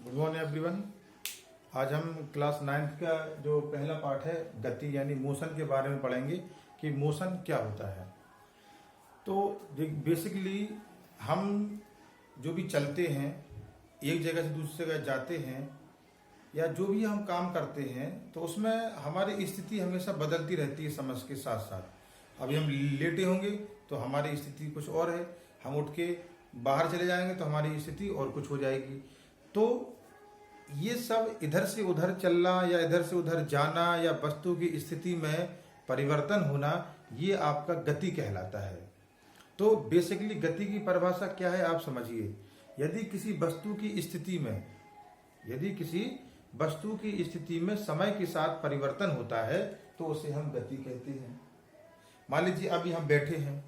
Good morning everyone. आज हम class 9th का जो पहला पार्ट है गति यानी मोशन के बारे में पढ़ेंगे कि मोशन क्या होता है। तो बेसिकली हम जो भी चलते हैं, एक जगह से दूसरी जगह जाते हैं या जो भी हम काम करते हैं तो उसमें हमारी स्थिति हमेशा बदलती रहती है समय के साथ साथ। अभी हम लेटे होंगे तो हमारी स्थिति कुछ और है, हम उठ के बाहर चले जाएंगे तो हमारी स्थिति और कुछ हो जाएगी। तो ये सब इधर से उधर चलना या इधर से उधर जाना या वस्तु की स्थिति में परिवर्तन होना, ये आपका गति कहलाता है। तो बेसिकली गति की परिभाषा क्या है आप समझिए। यदि किसी वस्तु की स्थिति में समय के साथ परिवर्तन होता है तो उसे हम गति कहते हैं। मान लीजिए अभी हम बैठे हैं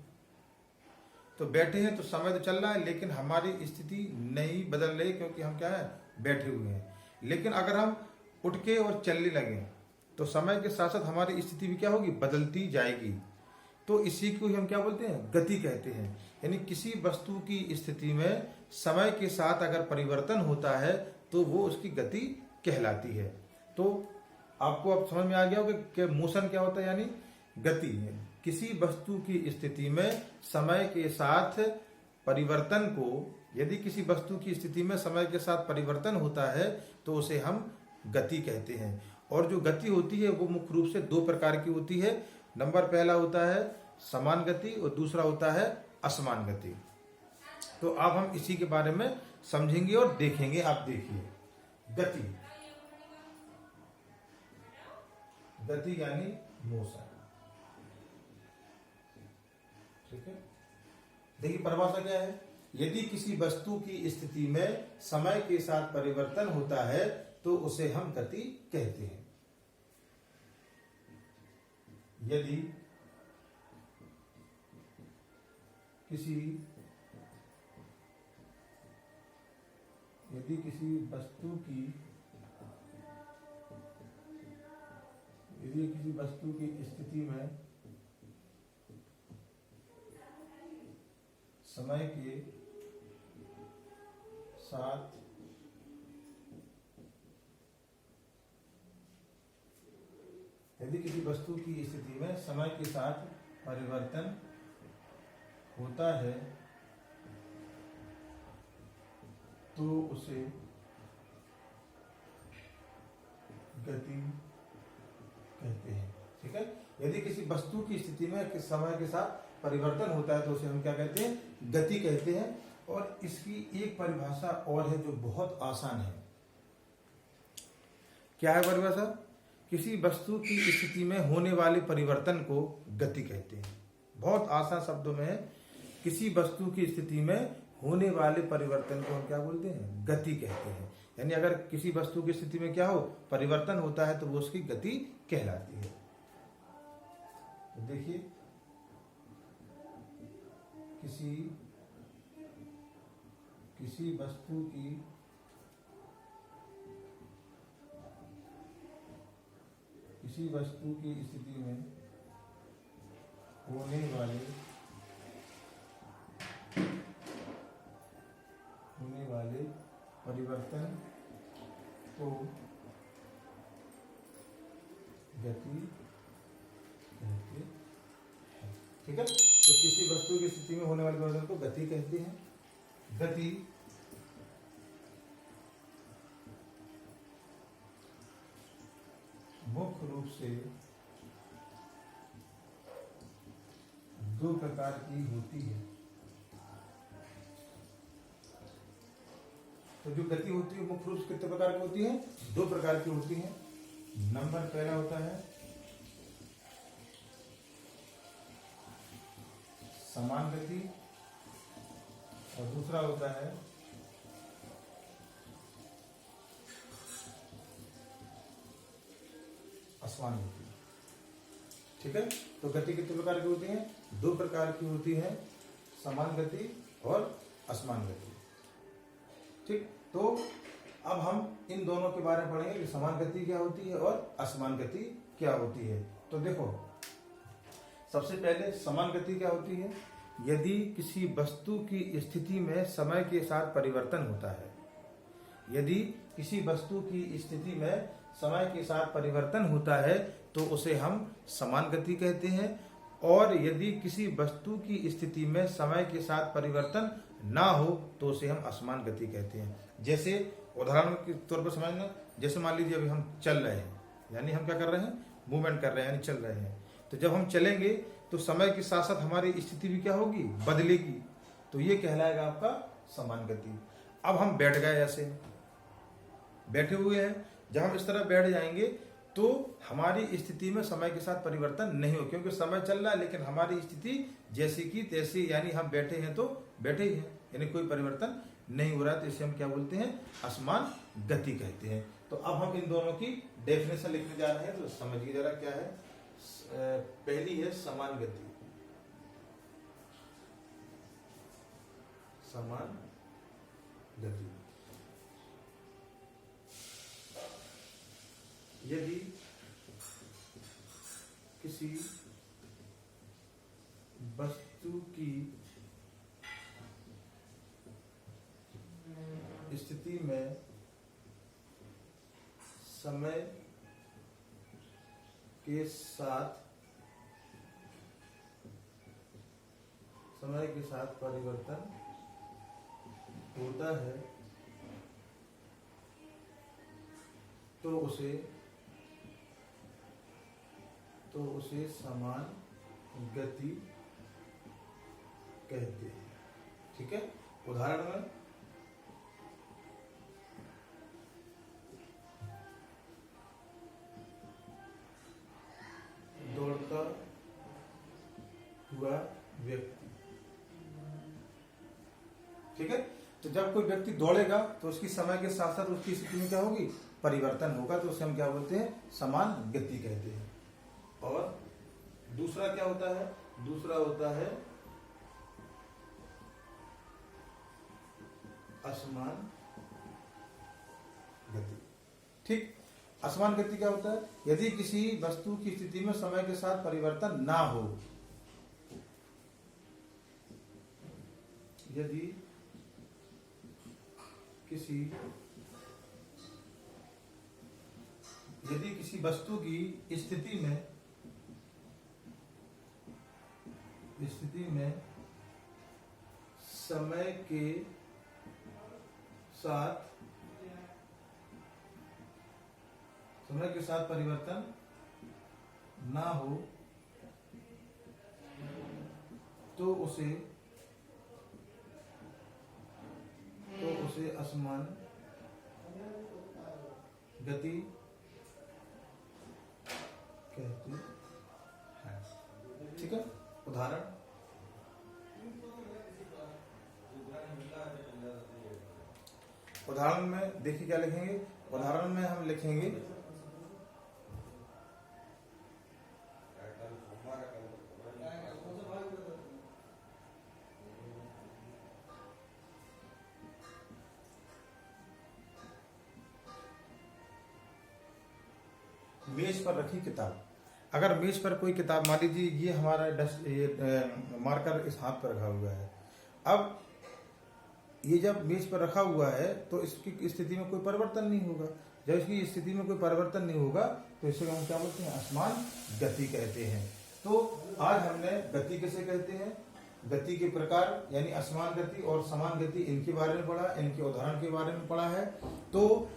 तो समय तो चल रहा है लेकिन हमारी स्थिति नहीं बदल रही, क्योंकि हम क्या है, बैठे हुए हैं। लेकिन अगर हम उठ के और चलने लगे तो समय के साथ साथ हमारी स्थिति भी क्या होगी, बदलती जाएगी। तो इसी को हम क्या बोलते हैं, गति कहते हैं। यानी किसी वस्तु की स्थिति में समय के साथ अगर परिवर्तन होता है तो वो उसकी गति कहलाती है। तो आपको अब समझ में आ गया होगा कि मोशन क्या होता है, यानी गति। किसी वस्तु की स्थिति में समय के साथ परिवर्तन को, यदि किसी वस्तु की स्थिति में समय के साथ परिवर्तन होता है तो उसे हम गति कहते हैं। और जो गति होती है वो मुख्य रूप से दो प्रकार की होती है। नंबर पहला होता है समान गति और दूसरा होता है असमान गति। तो अब हम इसी के बारे में समझेंगे और देखेंगे। आप देखिए, गति यानी मोशन। ठीक है, देखिए परिभाषा क्या है। यदि किसी वस्तु की स्थिति में समय के साथ परिवर्तन होता है तो उसे हम गति कहते हैं। यदि किसी वस्तु की स्थिति में समय के साथ परिवर्तन होता है तो उसे गति कहते हैं। ठीक है, यदि किसी वस्तु की स्थिति में समय के साथ परिवर्तन होता है तो उसे हम क्या कहते हैं, गति कहते हैं। और इसकी एक परिभाषा और है जो बहुत आसान है। क्या है परिभाषा? किसी वस्तु की स्थिति में होने वाले परिवर्तन को गति कहते हैं। बहुत आसान शब्दों में है, किसी वस्तु की स्थिति में होने वाले परिवर्तन को हम क्या बोलते हैं, गति कहते हैं। यानी अगर किसी वस्तु की स्थिति में क्या हो, परिवर्तन होता है तो वो उसकी गति कहलाती है। तो देखिए, किसी वस्तु की स्थिति में होने वाले परिवर्तन को गति कहते हैं। ठीक है, तो किसी वस्तु की स्थिति में होने वाले परिवर्तन को गति कहते हैं। गति मुख्य रूप से दो प्रकार की होती है। तो जो गति होती है मुख्य रूप से कितने प्रकार की होती है, दो प्रकार की होती है। नंबर पहला होता है समान गति और दूसरा होता है असमान गति। ठीक है, तो गति कितने प्रकार की होती है, दो प्रकार की होती है, समान गति और असमान गति। ठीक, तो अब हम इन दोनों के बारे में पढ़ेंगे कि समान गति क्या होती है और असमान गति क्या होती है। तो देखो, सबसे पहले समान गति क्या होती है। यदि किसी वस्तु की स्थिति में समय के साथ परिवर्तन होता है, यदि किसी वस्तु की स्थिति में समय के साथ परिवर्तन होता है तो उसे हम समान गति कहते हैं, और यदि किसी वस्तु की स्थिति में समय के साथ परिवर्तन ना हो तो उसे हम असमान गति कहते हैं। जैसे उदाहरण के तौर पर समझना, जैसे मान लीजिए अभी हम चल रहे हैं, यानी हम क्या कर रहे हैं, मूवमेंट कर रहे हैं, यानी चल रहे हैं। तो जब हम चलेंगे तो समय के साथ साथ हमारी स्थिति भी क्या होगी, बदलेगी, तो ये कहलाएगा आपका समान गति। अब हम बैठ गए, ऐसे बैठे हुए हैं, जब हम इस तरह बैठ जाएंगे तो हमारी स्थिति में समय के साथ परिवर्तन नहीं हो, क्योंकि समय चल रहा है लेकिन हमारी स्थिति जैसी की तैसी, यानी हम बैठे हैं तो बैठे ही हैं, यानी कोई परिवर्तन नहीं हो रहा है, तो इसे हम क्या बोलते हैं, असमान गति कहते हैं। तो अब हम इन दोनों की डेफिनेशन लिखने जा रहे हैं, तो समझिए जरा क्या है। पहली है समान गति। समान गति, यदि किसी वस्तु की स्थिति में समय के साथ परिवर्तन होता है तो उसे समान गति कहते हैं। ठीक है, उदाहरण में दौड़ता हुआ व्यक्ति। ठीक है, तो जब कोई व्यक्ति दौड़ेगा तो उसकी समय के साथ साथ उसकी स्थिति में क्या होगी, परिवर्तन होगा, तो उसे हम क्या बोलते हैं, समान गति कहते हैं। और दूसरा क्या होता है, दूसरा होता है असमान गति। ठीक, असमान गति क्या होता है, यदि किसी वस्तु की स्थिति में समय के साथ परिवर्तन ना हो, यदि किसी वस्तु की स्थिति में समय के साथ परिवर्तन ना हो तो उसे असमान गति कहते हैं। ठीक है, उदाहरण में देखिए क्या लिखेंगे। उदाहरण में हम लिखेंगे मेज पर रखी किताब। अगर मेज पर कोई किताब, मान लीजिए ये हमारा मार्कर इस हाथ पर रखा हुआ है, अब ये जब मेज पर रखा हुआ है तो इसकी स्थिति में कोई परिवर्तन नहीं होगा। जब इसकी स्थिति में कोई परिवर्तन नहीं होगा तो इसे हम क्या बोलते हैं, असमान गति कहते हैं। तो आज हमने गति किसे कहते हैं, गति के प्रकार यानी असमान गति और समान गति, इनके बारे में पढ़ा, इनके उदाहरण के बारे में पढ़ा है। तो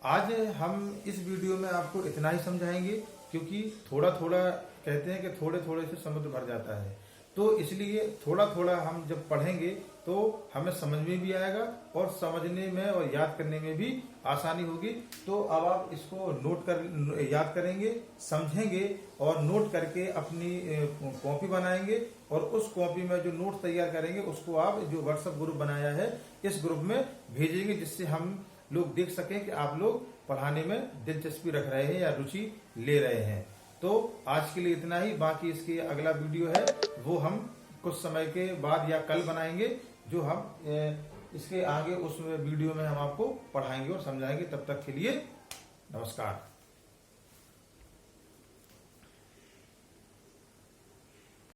आज हम इस वीडियो में आपको इतना ही समझाएंगे, क्योंकि थोड़ा थोड़ा कहते हैं कि थोड़े थोड़े से समुद्र भर जाता है, तो इसलिए थोड़ा थोड़ा हम जब पढ़ेंगे तो हमें समझ में भी आएगा और समझने में और याद करने में भी आसानी होगी। तो अब आप इसको याद करेंगे, समझेंगे और नोट करके अपनी कॉपी बनाएंगे, और उस कॉपी में जो नोट तैयार करेंगे उसको आप जो व्हाट्सएप ग्रुप बनाया है इस ग्रुप में भेजेंगे, जिससे हम लोग देख सकें कि आप लोग पढ़ाने में दिलचस्पी रख रहे हैं या रुचि ले रहे हैं। तो आज के लिए इतना ही, बाकी इसके अगला वीडियो है वो हम कुछ समय के बाद या कल बनाएंगे, जो हम इसके आगे उस वीडियो में हम आपको पढ़ाएंगे और समझाएंगे। तब तक के लिए नमस्कार।